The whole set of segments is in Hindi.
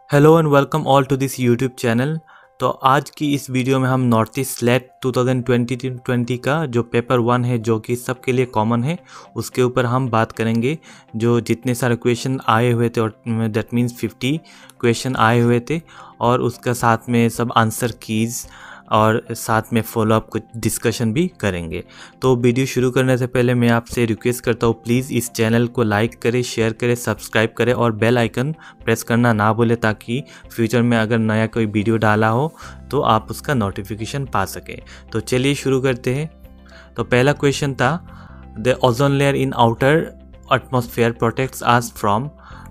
Hello and welcome all to this YouTube channel. तो आज की इस वीडियो में हम नॉर्थ ईस्ट स्लेट 2020 का जो पेपर 1 है जो कि सबके लिए कॉमन है उसके ऊपर हम बात करेंगे। जो जितने सारे क्वेश्चन आए हुए थे और दैट मीन्स 50 क्वेश्चन आए हुए थे और उसका साथ में सब आंसर कीज़ और साथ में फॉलोअप कुछ डिस्कशन भी करेंगे। तो वीडियो शुरू करने से पहले मैं आपसे रिक्वेस्ट करता हूँ प्लीज़ इस चैनल को लाइक करें, शेयर करें, सब्सक्राइब करें और बेल आइकन प्रेस करना ना भूलें ताकि फ्यूचर में अगर नया कोई वीडियो डाला हो तो आप उसका नोटिफिकेशन पा सकें। तो चलिए शुरू करते हैं। तो पहला क्वेश्चन था the ozone layer in outer atmosphere protects us from.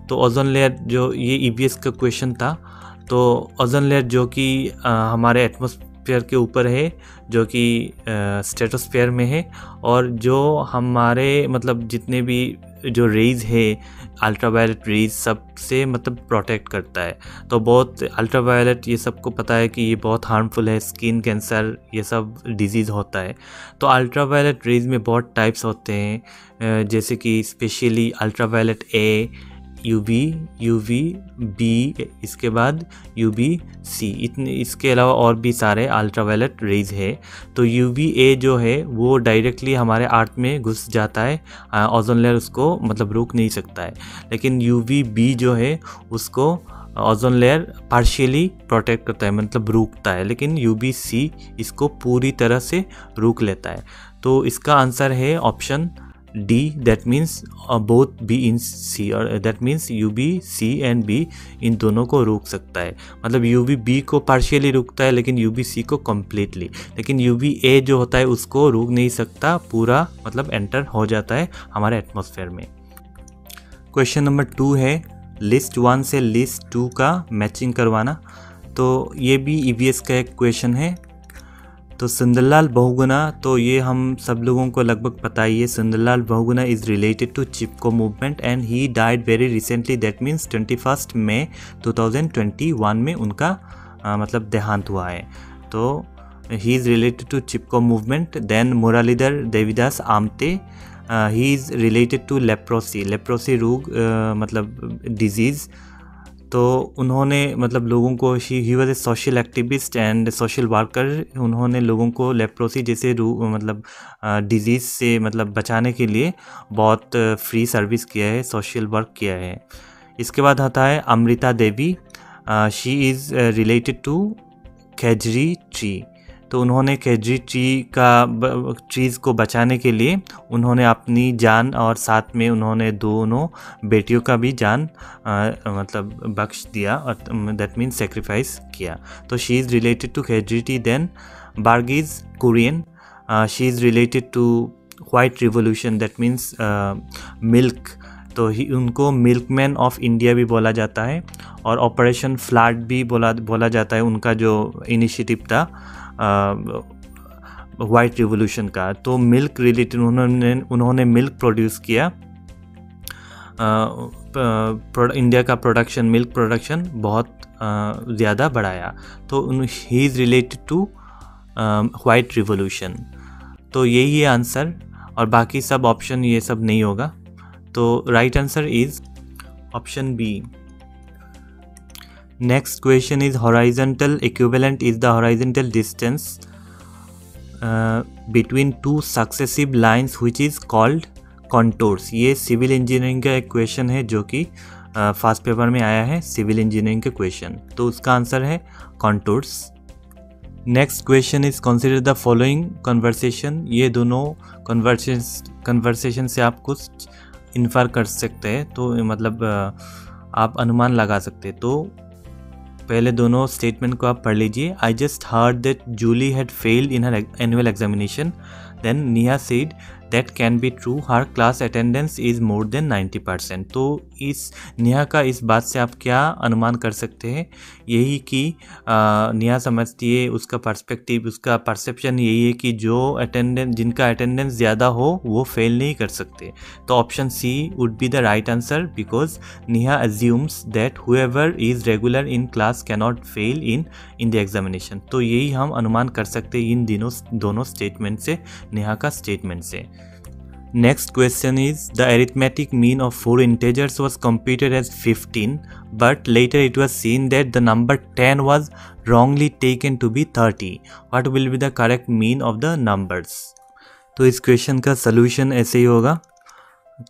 तो ओजोन लेयर जो ये ईवीएस का क्वेश्चन था। तो ओजोन लेयर जो कि हमारे एटमॉस्फेयर के ऊपर है जो कि स्ट्रेटोस्फेयर में है और जो हमारे मतलब जितने भी जो रेज है अल्ट्रावायलेट रेज सबसे मतलब प्रोटेक्ट करता है। तो बहुत अल्ट्रावायलेट ये सबको पता है कि ये बहुत हार्मफुल है, स्किन कैंसर ये सब डिजीज़ होता है। तो अल्ट्रावायलेट रेज में बहुत टाइप्स होते हैं जैसे कि specially ultraviolet A, UV B, इसके बाद यूवी सी, इतने इसके अलावा और भी सारे अल्ट्रावायलेट रेज है। तो यूवी ए जो है वो डायरेक्टली हमारे अर्थ में घुस जाता है, ओजोन लेयर उसको मतलब रोक नहीं सकता है। लेकिन यूवी बी जो है उसको ओजोन लेयर पार्शियली प्रोटेक्ट करता है मतलब रोकता है, लेकिन यूवी सी इसको पूरी तरह से रोक लेता है। तो इसका आंसर है option D, that means both B and C, और that means U V C and B इन दोनों को रोक सकता है। मतलब यू बी बी को पार्शियली रोकता है लेकिन यू बी सी को कम्प्लीटली। लेकिन यू बी ए जो होता है उसको रोक नहीं सकता, पूरा मतलब एंटर हो जाता है हमारे एटमॉस्फेयर में। क्वेश्चन नंबर 2 है लिस्ट 1 से लिस्ट 2 का मैचिंग करवाना। तो ये भी ईवीएस का एक क्वेश्चन है। तो सुंदरलाल बहुगुणा, तो ये हम सब लोगों को लगभग पता ही है। Sundarlal Bahuguna is related to Chipko movement and he died very recently, that means 21 मई 2021 में उनका मतलब देहांत हुआ है। तो he is related to Chipko movement. Then Muralidhar Devidas Amte, he is related to leprosy रोग मतलब डिजीज़। तो उन्होंने मतलब लोगों को he was a social activist and social worker. उन्होंने लोगों को लेप्रोसी जैसे मतलब डिजीज़ से मतलब बचाने के लिए बहुत फ्री सर्विस किया है, सोशल वर्क किया है। इसके बाद आता है Amrita Devi, she is related to khejri tree. तो उन्होंने खेजरी ट्रीज़ को बचाने के लिए उन्होंने अपनी जान और साथ में उन्होंने दोनों बेटियों का भी जान मतलब बख्श दिया और दैट मीन्स सेक्रीफाइस किया। तो she is related to khejri tree. Then Verghese Kurien, she is related to white revolution, that means milk. तो उनको मिल्कमैन ऑफ इंडिया भी बोला जाता है और ऑपरेशन फ्लड भी बोला जाता है उनका जो इनिशिएटिव था वाइट रिवोल्यूशन का। तो मिल्क रिलेटेड उन्होंने मिल्क प्रोड्यूस किया, इंडिया का प्रोडक्शन, मिल्क प्रोडक्शन बहुत ज़्यादा बढ़ाया। तो he is related to white revolution. तो यही है आंसर और बाकी सब ऑप्शन ये सब नहीं होगा। तो right answer is option B. Next question is horizontal equivalent is the horizontal distance between two successive lines which is called contours। ये सिविल इंजीनियरिंग का एक क्वेश्चन है जो कि फर्स्ट पेपर में आया है, सिविल इंजीनियरिंग का क्वेश्चन। तो उसका आंसर है contours। Next question is consider the following conversation. ये दोनों कन्वर्सेशन से आप कुछ इन्फर कर सकते हैं, तो मतलब आप अनुमान लगा सकते हैं। तो पहले दोनों स्टेटमेंट को आप पढ़ लीजिए। I just heard that Julie had failed in her annual examination. Then Niha said that can be true, her class attendance is more than 90%। तो इस नेहा का इस बात से आप क्या अनुमान कर सकते हैं? यही कि नेहा समझती है, उसका पर्सपेक्टिव, उसका परसेप्शन यही है कि जिनका अटेंडेंस ज़्यादा हो वो फेल नहीं कर सकते। तो option C would be the right answer because Neha assumes that whoever is regular in class cannot fail in the examination. तो यही हम अनुमान कर सकते हैं इन दोनों स्टेटमेंट से, नेहा का स्टेटमेंट से। Next question is, the arithmetic mean of 4 integers was computed as 15, but later it was seen that the number 10 was wrongly taken to be 30. What will be the correct mean of the numbers? तो इस क्वेश्चन का सोल्यूशन ऐसे ही होगा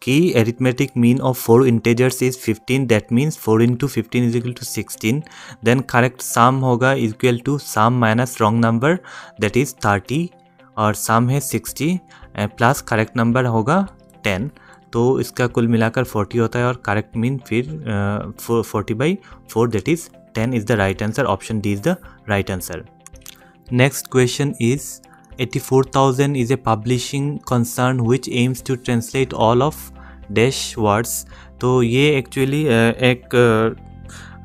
कि arithmetic mean of 4 integers is 15, that means 4 into 15 is equal to 16. Then correct sum होगा equal to sum minus wrong number, that is 30, और सम है 60 प्लस करेक्ट नंबर होगा 10, तो इसका कुल मिलाकर 40 होता है और करेक्ट मीन फिर 40/4, that is 10 is the right answer. Option D is the right answer. Next question is 84,000 is a publishing concern which aims to translate all of dash words. तो ये एक्चुअली एक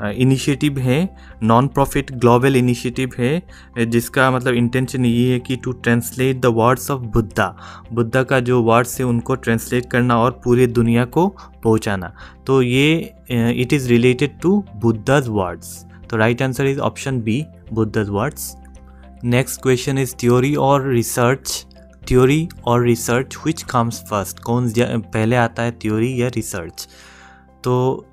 इनिशिएटिव है, नॉन प्रॉफिट ग्लोबल इनिशिएटिव है, जिसका मतलब इंटेंशन ये है कि to translate the words of Buddha का जो वर्ड्स है उनको ट्रांसलेट करना और पूरे दुनिया को पहुंचाना. तो ये it is related to Buddha's words. तो right answer is option B, Buddha's words. Next question is theory और रिसर्च. थ्योरी और रिसर्च व्हिच कम्स फर्स्ट, कौन पहले आता है, थ्योरी या रिसर्च? तो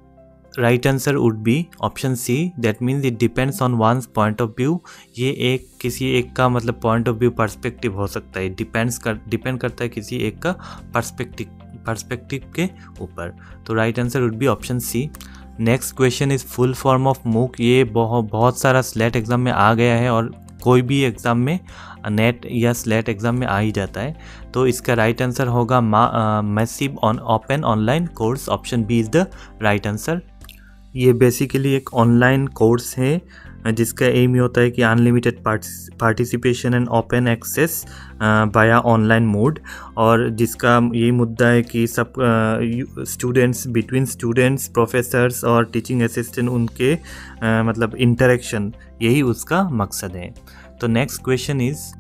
right answer would be option C, that means it depends on one's point of view. ये एक किसी एक का मतलब पॉइंट ऑफ व्यू पर्सपेक्टिव हो सकता है, डिपेंड करता है किसी एक का पर्सपेक्टिव के ऊपर. तो right answer would be option C. Next question is full form of MOOC. ये बहुत सारा स्लेट एग्जाम में आ गया है और कोई भी एग्ज़ाम में नेट या स्लेट एग्ज़ाम में आ ही जाता है. तो इसका राइट आंसर होगा massive open online course. Option B is the right answer. ये बेसिकली एक ऑनलाइन कोर्स है जिसका एम ये होता है कि unlimited participation and open access via online mode, और जिसका यही मुद्दा है कि सब स्टूडेंट्स, बिटवीन स्टूडेंट्स, प्रोफेसर्स और टीचिंग असिस्टेंट, उनके मतलब इंटरेक्शन, यही उसका मकसद है. तो नेक्स्ट क्वेश्चन इज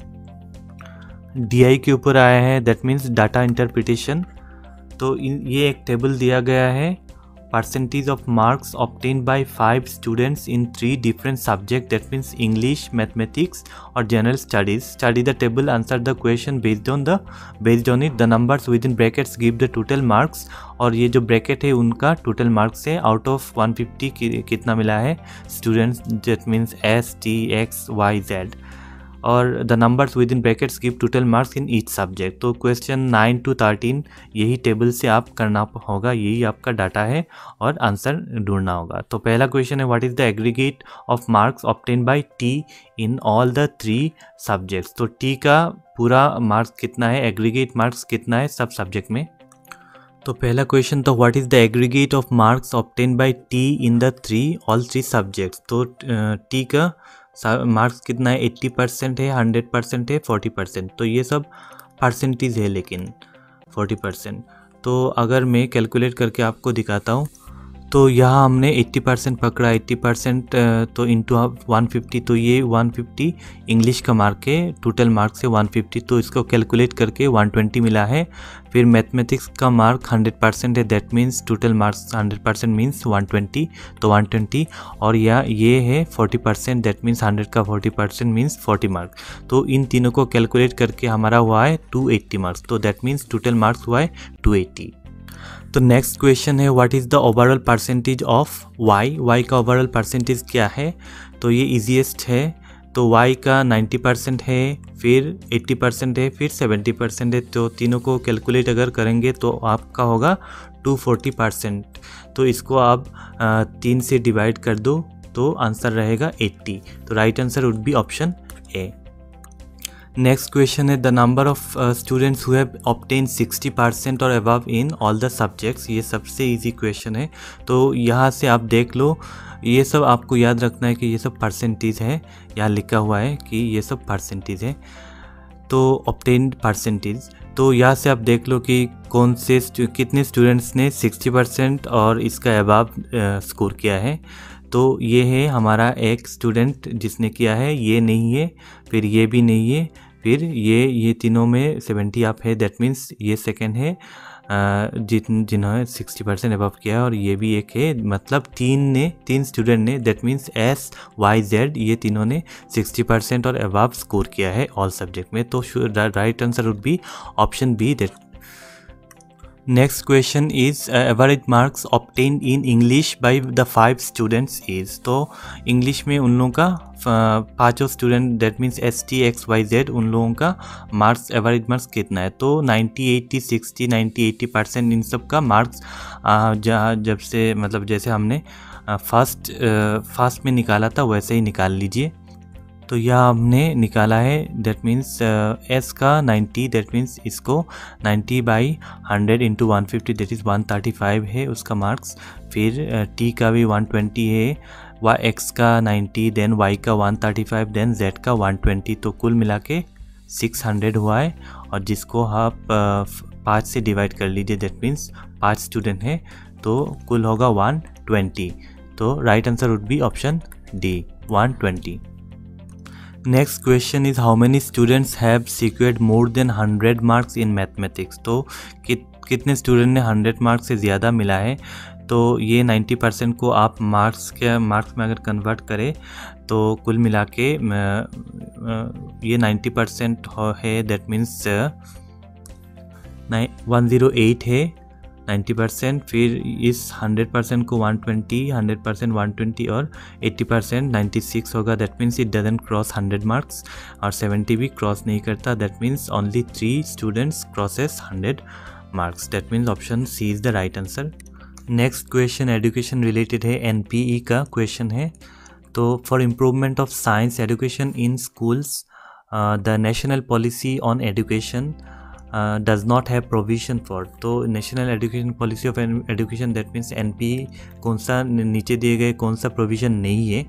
DI के ऊपर आया है, दैट मीन्स डाटा इंटरप्रिटेशन. तो ये एक टेबल दिया गया है, percentage of marks obtained by 5 students in 3 different subjects, that means English, mathematics or general studies. Study the table, answer the question based on it. The numbers within brackets give the total marks, और ये जो ब्रैकेट है उनका टोटल मार्क्स है. आउट ऑफ 150 कितना मिला है students, that means S, T, X, Y, Z, और the numbers with in brackets give total marks in each subject. तो क्वेश्चन 9 to 13 यही टेबल से आप करना होगा, यही आपका डाटा है और आंसर ढूंढना होगा. तो पहला क्वेश्चन है, what is the aggregate of marks obtain bye T in all the 3 subjects. तो T का पूरा मार्क्स कितना है, एग्रीगेट मार्क्स कितना है सब सब्जेक्ट में. तो पहला क्वेश्चन, तो what is the aggregate of marks obtain bye T in the all three subjects. तो T का मार्क्स कितना है, 80% है, 100% है, 40%. तो ये सब परसेंटेज है, लेकिन 40%. तो अगर मैं कैलकुलेट करके आपको दिखाता हूँ, तो यहाँ हमने 80% पकड़ा, 80% तो इंटू 150, तो ये 150 इंग्लिश का मार्क है, टोटल मार्क्स है 150, तो इसको कैलकुलेट करके 120 मिला है. फिर मैथमेटिक्स का मार्क 100% है, that means total marks 100% means 120, तो 120, और ये है 40%, दैट मीन्स 100 का 40% मीन्स 40 मार्क. तो इन तीनों को कैलकुलेट करके हमारा हुआ है 280 मार्क्स, तो दैट मीन्स टोटल मार्क्स हुआ है 280. तो नेक्स्ट क्वेश्चन है, what is the overall percentage of Y का ओवरऑल परसेंटेज क्या है. तो ये इजीएस्ट है. तो y का 90% है, फिर 80% है, फिर 70% है. तो तीनों को कैलकुलेट अगर करेंगे तो आपका होगा 240%. तो इसको आप 3 से डिवाइड कर दो तो आंसर रहेगा 80. तो right answer would be option A. Next question है, the number of students who have obtain 60% और above in all the subjects. ये सबसे इजी क्वेश्चन है. तो यहाँ से आप देख लो, ये सब आपको याद रखना है कि ये सब परसेंटेज है, यहाँ लिखा हुआ है कि ये सब परसेंटेज है. तो ऑब्टेन परसेंटेज, तो यहाँ से आप देख लो कि कौन से कितने स्टूडेंट्स ने 60% और इसका अबव स्कोर किया है. तो ये है हमारा एक स्टूडेंट जिसने किया है, ये नहीं है, फिर ये भी नहीं है, फिर ये तीनों में 70 अप है, दैट मीन्स ये सेकंड है जिन्होंने 60% अबव किया है, और ये भी एक है, मतलब तीन स्टूडेंट ने, that means S, Y, Z, ये तीनों ने 60% और अबव स्कोर किया है ऑल सब्जेक्ट में. तो right answer would be option B, that next question is average marks obtained in English by the 5 students is. तो इंग्लिश में उन लोगों का पाँचों student that means ST XYZ उन लोगों का मार्क्स एवरेज मार्क्स कितना है। तो 90 80 60 90 80% इन सब का मार्क्स जब से मतलब जैसे हमने फर्स्ट में निकाला था वैसे ही निकाल लीजिए। तो यह हमने निकाला है दैट मीन्स एस का 90 दैट मीन्स इसको 90/100 इंटू 150 दैट इज़ 135 है उसका मार्क्स। फिर टी का भी 120 है, वाई एक्स का 90 देन वाई का 135 देन जेड का 120, तो कुल मिला के 600 हुआ है। और जिसको आप 5 से डिवाइड कर लीजिए दैट मीन्स 5 स्टूडेंट है तो कुल होगा 120। तो right answer would be option D 120। Next question is how many students have secured more than 100 marks in mathematics. तो कितने स्टूडेंट ने 100 मार्क्स से ज़्यादा मिला है। तो ये 90% को आप मार्क्स में अगर कन्वर्ट करें तो कुल मिला के ये 90% है दैट मीन्स 108 है 90%। फिर इस 100% को 120, 100% 120 और 80% 96 होगा। That means it doesn't cross 100 marks और 70 भी क्रॉस नहीं करता। That means only 3 students crosses 100 marks. That means option C is the right answer. Next question education related है, NPE का क्वेश्चन है। तो for improvement of science education in schools the national policy on education does not have provision for. तो national education policy of education that means NPE कौन सा नीचे दिए गए कौन सा प्रोविज़न नहीं है।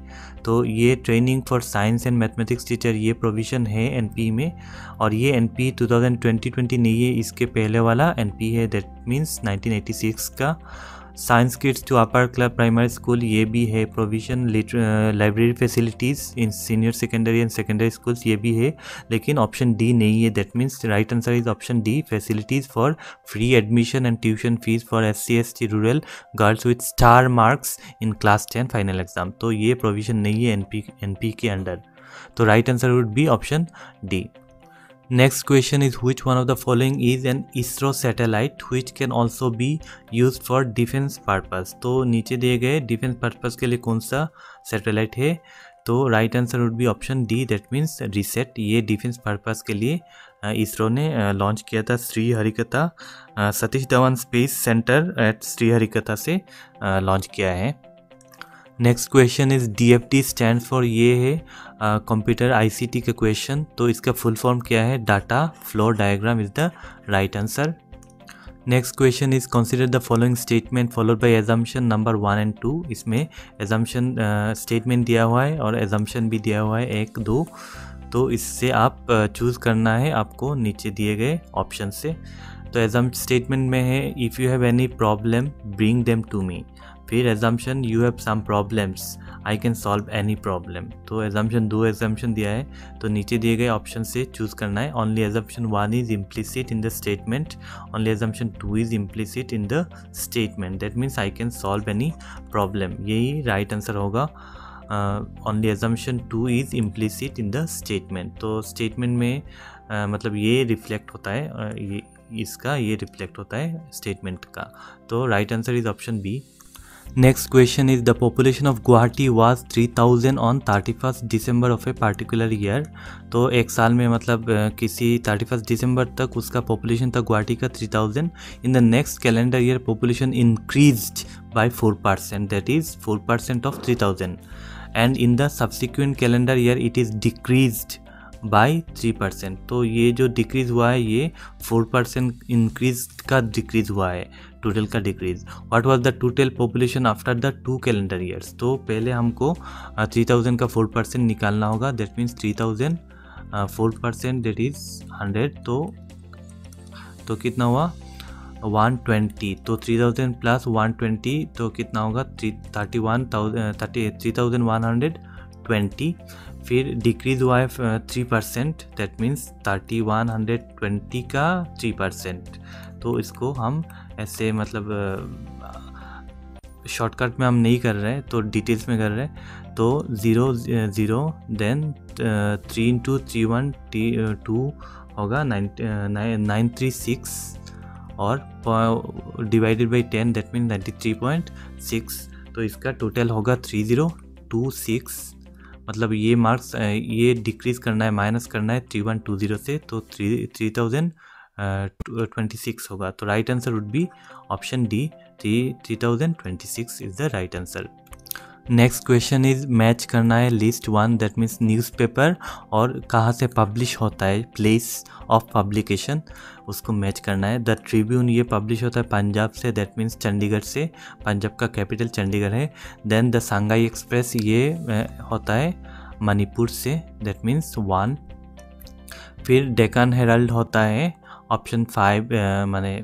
तो ये training for science and mathematics teacher ये प्रोविज़न है NPE में। और ये NPE 2020 नहीं है, इसके पहले वाला NPE है दैट मीन्स 1986 का। Science kids to upper class primary school ये भी है provision. Library facilities in senior secondary and secondary schools ये भी है, लेकिन ऑप्शन डी नहीं है। That means right answer is option D facilities for free admission and tuition fees for SC/ST rural girls with star marks in class 10 final exam. तो ये प्रोविज़न नहीं है NPE के अंडर। तो right answer would be option D. Next question is which one of the following is an ISRO satellite which can also be used for defense purpose। तो नीचे दिए गए डिफेंस पर्पस के लिए कौन सा सैटेलाइट है। तो right answer would be option D that means reset. ये डिफेंस पर्पस के लिए इसरो ने लॉन्च किया था Sriharikota Satish Dhawan space centre at Sriharikota से लॉन्च किया है। Next question is DFT stand for ये है कंप्यूटर ICT का क्वेश्चन। तो इसका फुल फॉर्म क्या है, data flow diagram is the right answer. Next question is consider the following statement followed by assumption number 1 and 2। इसमें एजम्पशन स्टेटमेंट दिया हुआ है और एजम्पशन भी दिया हुआ है 1 2। तो इससे आप चूज़ करना है आपको नीचे दिए गए ऑप्शन से। तो एजम्पशन स्टेटमेंट में है if you have any problem bring them to me. फिर assumption you have some problems I can solve any problem. तो एजम्पशन 2 एजम्पशन दिया है तो नीचे दिए गए ऑप्शन से चूज़ करना है। Only assumption 1 is implicit in the statement, only assumption 2 is implicit in the statement. That means I can solve any problem, यही राइट आंसर होगा। Only assumption 2 is implicit in the statement. तो स्टेटमेंट में मतलब ये रिफ्लेक्ट होता है ये रिफ्लेक्ट होता है स्टेटमेंट का। तो right answer is option B. Next question is the population of Guwahati was 3000 on 31 December of a particular year. तो एक साल में मतलब किसी 31 दिसंबर तक उसका पॉपुलेशन था गुवाहाटी का 3000। In the next calendar year population increased by 4%, that is 4% of 3000। And in the subsequent calendar year it is decreased bye 3%। तो ये जो डिक्रीज हुआ है ये 4% इंक्रीज का डिक्रीज हुआ है, टोटल का decrease. What was the total population after the 2 calendar years. तो पहले हमको 3000 का 4% निकालना होगा। That means 3000 4% that is 100। तो कितना हुआ 120। तो 3000 प्लस 120 तो कितना होगा 3120। फिर डिक्रीज हुआ है 3%, दैट मीन्स 3120 का 3%। तो इसको हम ऐसे मतलब शॉर्टकट में हम नहीं कर रहे हैं, तो डिटेल्स में कर रहे हैं। तो 0 0 देन 3 × 3 1 2 होगा 936 और डिवाइडेड बाई 10 दैट मीन 93.6, तो इसका टोटल होगा 3026। मतलब ये मार्क्स ये डिक्रीज करना है, माइनस करना है 3120 से, तो 3026 होगा। तो right answer would be option D, 3026 is the right answer. Next question is match करना है लिस्ट 1 दैट मीन्स न्यूज़पेपर और कहाँ से पब्लिश होता है, प्लेस ऑफ पब्लिकेशन, उसको मैच करना है। द ट्रिब्यून ये पब्लिश होता है पंजाब से, दैट मीन्स चंडीगढ़ से, पंजाब का कैपिटल चंडीगढ़ है। देन द सांघाई एक्सप्रेस ये होता है मणिपुर से, दैट मीन्स 1। फिर डेक्कन हेराल्ड होता है ऑप्शन 5 माने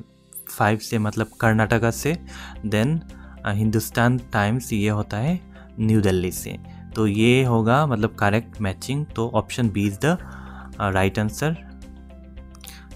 5 से, मतलब कर्नाटका से। देन हिंदुस्तान टाइम्स ये होता है न्यू दिल्ली से। तो ये होगा मतलब करेक्ट मैचिंग, तो option B is the right answer.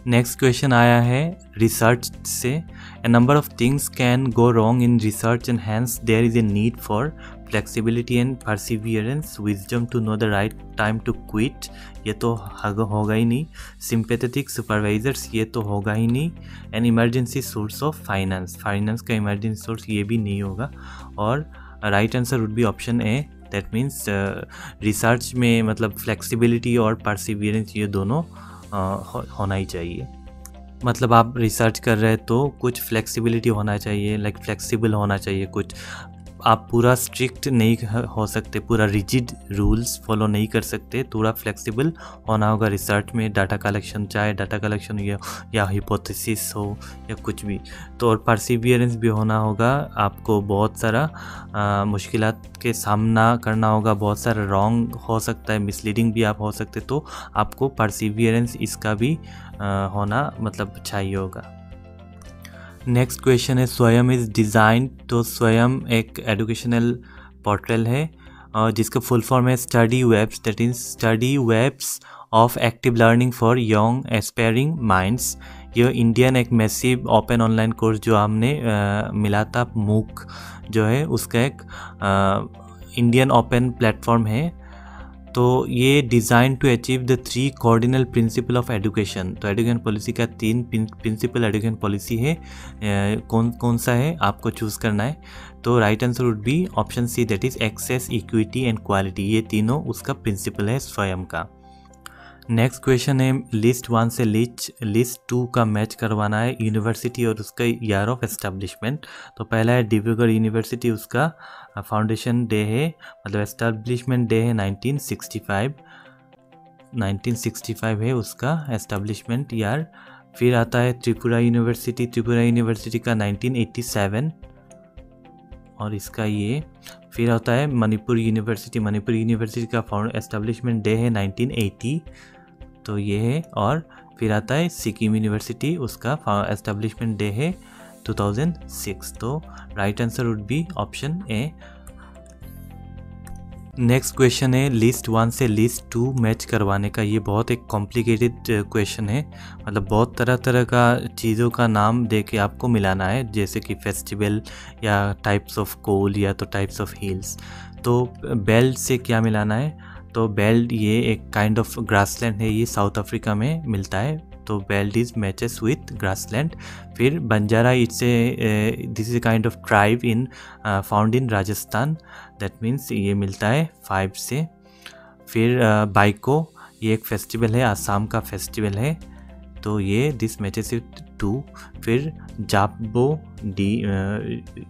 Next question आया है रिसर्च से। A number of things can go wrong in research and hence there is a need for flexibility and perseverance, wisdom to know the right time to quit, ये तो होगा ही नहीं। सिंपैथेटिक सुपरवाइजर्स ये तो होगा ही नहीं। An emergency source of finance, finance का इमरजेंसी सोर्स ये भी नहीं होगा। और right answer would be option A, that means research में मतलब फ्लेक्सिबिलिटी और परसिवियरेंस ये दोनों होना ही चाहिए। मतलब आप रिसर्च कर रहे हैं तो कुछ फ्लेक्सिबिलिटी होना चाहिए, लाइक फ्लेक्सिबल होना चाहिए कुछ। आप पूरा स्ट्रिक्ट नहीं हो सकते, पूरा रिजिड रूल्स फॉलो नहीं कर सकते, थोड़ा फ्लेक्सिबल होना होगा रिसर्च में। डाटा कलेक्शन, चाहे डाटा कलेक्शन या हिपोथेसिस हो या कुछ भी, तो और परसिवियरेंस भी होना होगा। आपको बहुत सारा मुश्किलात के सामना करना होगा, बहुत सारा रॉन्ग हो सकता है, मिसलीडिंग भी आप हो सकते, तो आपको परसिवियरेंस इसका भी होना मतलब चाहिए होगा। नेक्स्ट क्वेश्चन है स्वयं इज़ डिज़ाइन। तो स्वयं एक एजुकेशनल पोर्टल है जिसका फुल फॉर्म है study webs, that is study webs of active learning for young aspiring minds. यह इंडियन एक मैसिव ओपन ऑनलाइन कोर्स जो हमने मिला था, मूक जो है उसका एक इंडियन ओपन प्लेटफॉर्म है। तो ये design to achieve the 3 cardinal principle of education. तो एजुकेशन पॉलिसी का 3 प्रिंसिपल एजुकेशन पॉलिसी है, कौन सा है आपको चूज़ करना है। तो right answer would be option C, that is access, equity and quality, ये तीनों उसका प्रिंसिपल है स्वयं का। नेक्स्ट क्वेश्चन है लिस्ट 1 से लिस्ट 2 का मैच करवाना है यूनिवर्सिटी और उसका ईयर ऑफ एस्टेब्लिशमेंट। तो पहला है डिब्रूगढ़ यूनिवर्सिटी, उसका फाउंडेशन डे है, मतलब एस्टेब्लिशमेंट डे है 1965 है उसका एस्टेब्लिशमेंट ईयर। फिर आता है त्रिपुरा यूनिवर्सिटी का 1987 और इसका ये। फिर आता है मणिपुर यूनिवर्सिटी का एस्टेब्लिशमेंट डे है 1980, तो ये है। और फिर आता है सिक्किम यूनिवर्सिटी, उसका एस्टेब्लिशमेंट डे है 2006। तो right answer would be option A. Next question है लिस्ट 1 से लिस्ट 2 मैच करवाने का। ये बहुत एक कॉम्प्लिकेटेड क्वेश्चन है, मतलब बहुत तरह का चीज़ों का नाम दे के आपको मिलाना है, जैसे कि फेस्टिवल या टाइप्स ऑफ कोल या तो टाइप्स ऑफ हिल्स। तो बेल्ट से क्या मिलाना है, तो बेल्ट ये एक काइंड ऑफ ग्रासलैंड है, ये साउथ अफ्रीका में मिलता है, तो belt is matches with grassland. फिर Banjara it's this is a kind of tribe in found in Rajasthan, that means ये मिलता है 5 से। फिर बाइको ये एक फेस्टिवल है, आसाम का फेस्टिवल है, तो ये दिस मैचेस विथ 2। फिर जापबो डी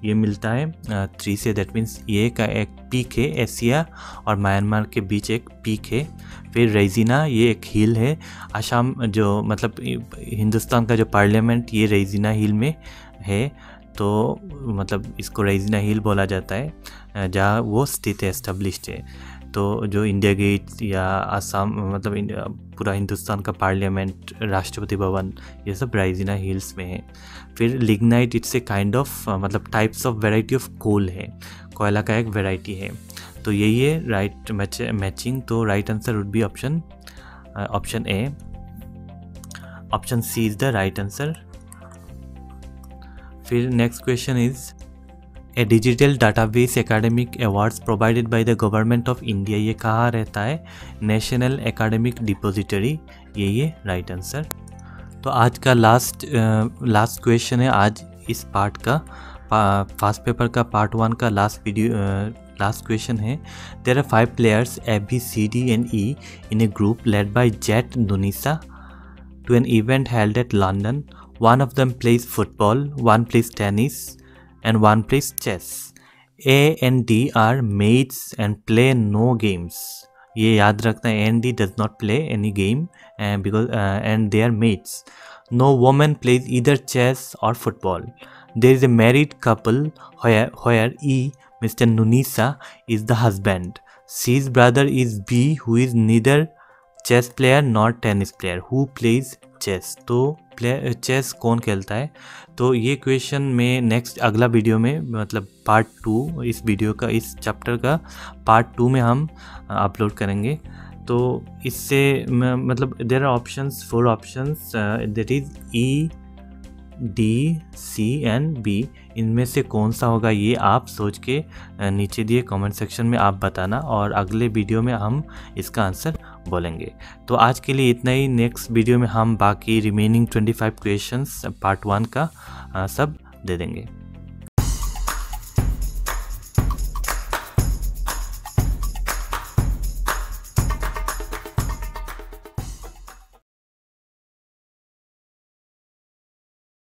ये मिलता है 3 से, दैट मीन्स ये का एक पीक है, एशिया और म्यांमार के बीच एक पीक है। फिर रेजिना ये एक हिल है, असम जो मतलब हिंदुस्तान का जो पार्लियामेंट ये रेजिना हिल में है, तो मतलब इसको रेजिना हिल बोला जाता है जहाँ वो स्थित है, एस्टेब्लिश्ड है। तो जो इंडिया गेट या आसाम मतलब पूरा हिंदुस्तान का पार्लियामेंट, राष्ट्रपति भवन, ये सब राइजिना हिल्स में है। फिर lignite it's a kind of मतलब types of variety of coal है, कोयला का एक वैरायटी है। तो यही है राइट मैचिंग। तो right answer would be option A, option C is the right answer. फिर next question is a digital database academic awards provided by the government of India, ये कहाँ रहता है, नेशनल एकेडमिक डिपॉजिटरी, ये राइट आंसर। तो आज का लास्ट क्वेश्चन है आज इस पार्ट का, फास्ट पेपर का पार्ट 1 का लास्ट क्वेश्चन है। There are 5 players A, B, C, D and E in a group led by Jet Nunisa to an event held at London. One of them plays football, one plays tennis and one plays chess. A and D are mates and play no games. ये याद रखना है, A and D does not play any game and they are mates. No woman plays either chess or football. There is a married couple where E, Mr. Nunisa, is the husband. C's brother is B, who is neither chess player nor tennis player. Who plays chess? तो चेस कौन खेलता है? तो ये क्वेश्चन में नेक्स्ट अगला वीडियो में, मतलब पार्ट 2 इस वीडियो का, इस चैप्टर का पार्ट 2 में हम अपलोड करेंगे। तो इससे मतलब there are options, 4 options, that is E, D, C and B। इनमें से कौन सा होगा ये आप सोच के नीचे दिए कमेंट सेक्शन में आप बताना, और अगले वीडियो में हम इसका आंसर बोलेंगे। तो आज के लिए इतना ही। नेक्स्ट वीडियो में हम बाकी रिमेनिंग 25 क्वेश्चंस पार्ट 1 का सब दे देंगे।